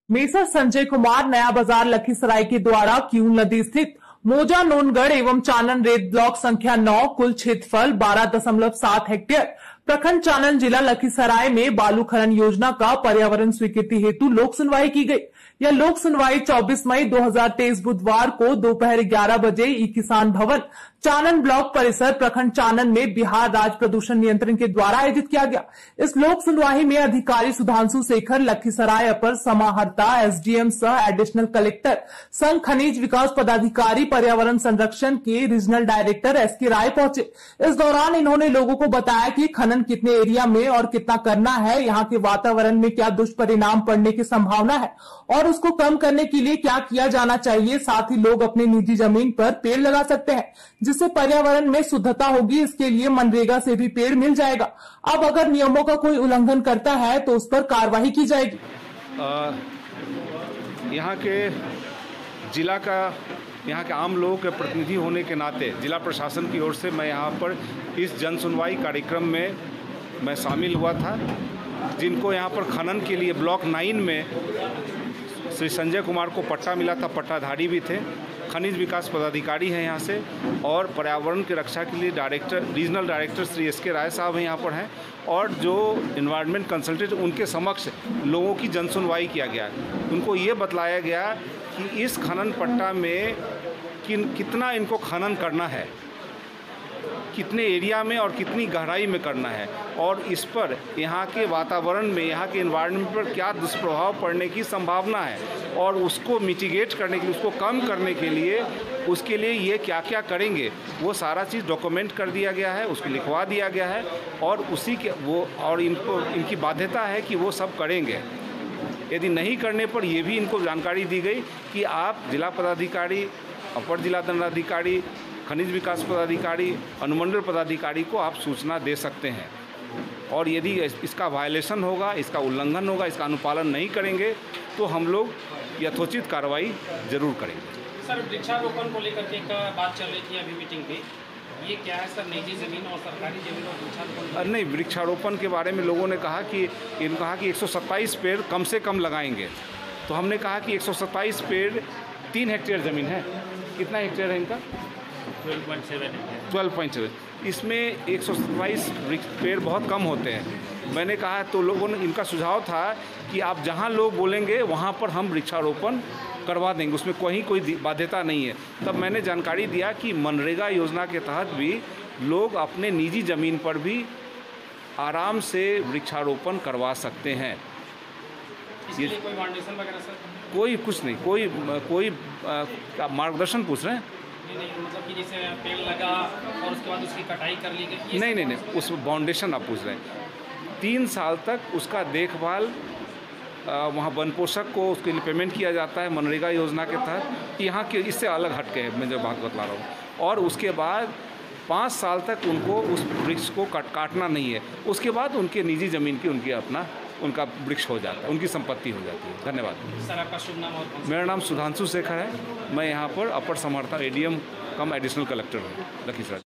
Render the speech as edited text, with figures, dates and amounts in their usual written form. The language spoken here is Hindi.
मेसर संजय कुमार नया बाजार लखीसराय के द्वारा किऊल नदी स्थित मोजा नोनगढ़ एवं चानन रेत ब्लॉक संख्या 9 कुल क्षेत्रफल 12.7 हेक्टेयर प्रखंड चानन जिला लखीसराय में बालू खनन योजना का पर्यावरण स्वीकृति हेतु लोक सुनवाई की गई। यह लोक सुनवाई 24 मई 2023 बुधवार को दोपहर 11 बजे ई किसान भवन चानन ब्लॉक परिसर प्रखंड चानन में बिहार राज्य प्रदूषण नियंत्रण के द्वारा आयोजित किया गया। इस लोक सुनवाई में अधिकारी सुधांशु शेखर लखीसराय अपर समाहर्ता एसडीएम सह एडिशनल कलेक्टर संघ खनिज विकास पदाधिकारी पर्यावरण संरक्षण के रीजनल डायरेक्टर एसके राय पहुंचे। इस दौरान इन्होंने लोगों को बताया कि खनन कितने एरिया में और कितना करना है, यहाँ के वातावरण में क्या दुष्परिणाम पड़ने की संभावना है और उसको कम करने के लिए क्या किया जाना चाहिए। साथ ही लोग अपनी निजी जमीन पर पेड़ लगा सकते हैं जिससे पर्यावरण में शुद्धता होगी। इसके लिए मनरेगा से भी पेड़ मिल जाएगा। अब अगर नियमों का कोई उल्लंघन करता है तो उस पर कार्रवाई की जाएगी। यहाँ के जिला का यहाँ के आम लोगों के प्रतिनिधि होने के नाते जिला प्रशासन की ओर से मैं यहाँ पर इस जन सुनवाई कार्यक्रम में मैं शामिल हुआ था, जिनको यहाँ पर खनन के लिए ब्लॉक 9 में श्री संजय कुमार को पट्टा मिला था, पट्टाधारी भी थे, खनिज विकास पदाधिकारी हैं यहाँ से, और पर्यावरण की रक्षा के लिए रीजनल डायरेक्टर श्री एसके राय साहब यहाँ पर हैं, और जो इन्वायरमेंट कंसल्टेंट उनके समक्ष लोगों की जन सुनवाई किया गया। उनको ये बतलाया गया कि इस खनन पट्टा में कितना इनको खनन करना है, कितने एरिया में और कितनी गहराई में करना है, और इस पर यहाँ के वातावरण में, यहाँ के एनवायरनमेंट पर क्या दुष्प्रभाव पड़ने की संभावना है, और उसको मिटिगेट करने के लिए, उसको कम करने के लिए, उसके लिए ये क्या क्या करेंगे वो सारा चीज़ डॉक्यूमेंट कर दिया गया है, उसको लिखवा दिया गया है, और उसी के वो और इनको इनकी बाध्यता है कि वो सब करेंगे। यदि नहीं करने पर यह भी इनको जानकारी दी गई कि आप जिला पदाधिकारी, अपर जिला दंडाधिकारी, खनिज विकास पदाधिकारी, अनुमंडल पदाधिकारी को आप सूचना दे सकते हैं, और यदि इसका वायलेशन होगा, इसका उल्लंघन होगा, इसका अनुपालन नहीं करेंगे तो हम लोग यथोचित कार्रवाई जरूर करेंगे। सर, वृक्षारोपण को लेकर के एक बात चल रही थी अभी मीटिंग पे, ये क्या है सर? निजी ज़मीन और सरकारी ज़मीन और वृक्षारोपण? नहीं, वृक्षारोपण के बारे में लोगों ने कहा कि 127 पेड़ कम से कम लगाएंगे, तो हमने कहा कि 127 पेड़ 3 हेक्टेयर ज़मीन है। कितना हेक्टेयर है इनका? 12.7। इसमें 127 पेड़ बहुत कम होते हैं। मैंने कहा, तो लोगों ने, इनका सुझाव था कि आप जहां लोग बोलेंगे वहां पर हम वृक्षारोपण करवा देंगे, उसमें कोई बाध्यता नहीं है। तब मैंने जानकारी दिया कि मनरेगा योजना के तहत भी लोग अपने निजी ज़मीन पर भी आराम से वृक्षारोपण करवा सकते हैं। इसके लिए कोई फाउंडेशन वगैरह सर? कोई कुछ नहीं, कोई मार्गदर्शन पूछ रहे हैं? नहीं, मतलब कि जैसे पेड़ लगा और उसके बाद उसकी कटाई कर ली गई? नहीं, उस फाउंडेशन आप पूछ रहे हैं। 3 साल तक उसका देखभाल वहाँ वन पोषक को उसके लिए पेमेंट किया जाता है मनरेगा योजना के तहत। यहाँ के इससे अलग हटके है, मैं जो बात बतला रहा हूँ। और उसके बाद 5 साल तक उनको उस वृक्ष को काटना नहीं है। उसके बाद उनके निजी ज़मीन की उनका वृक्ष हो जाता है, उनकी संपत्ति हो जाती है। धन्यवाद सर। आपका शुभ नाम? और मेरा नाम सुधांशु शेखर है। मैं यहाँ पर अपर समाहर्ता एडीएम कम एडिशनल कलेक्टर हूँ लखीसराय।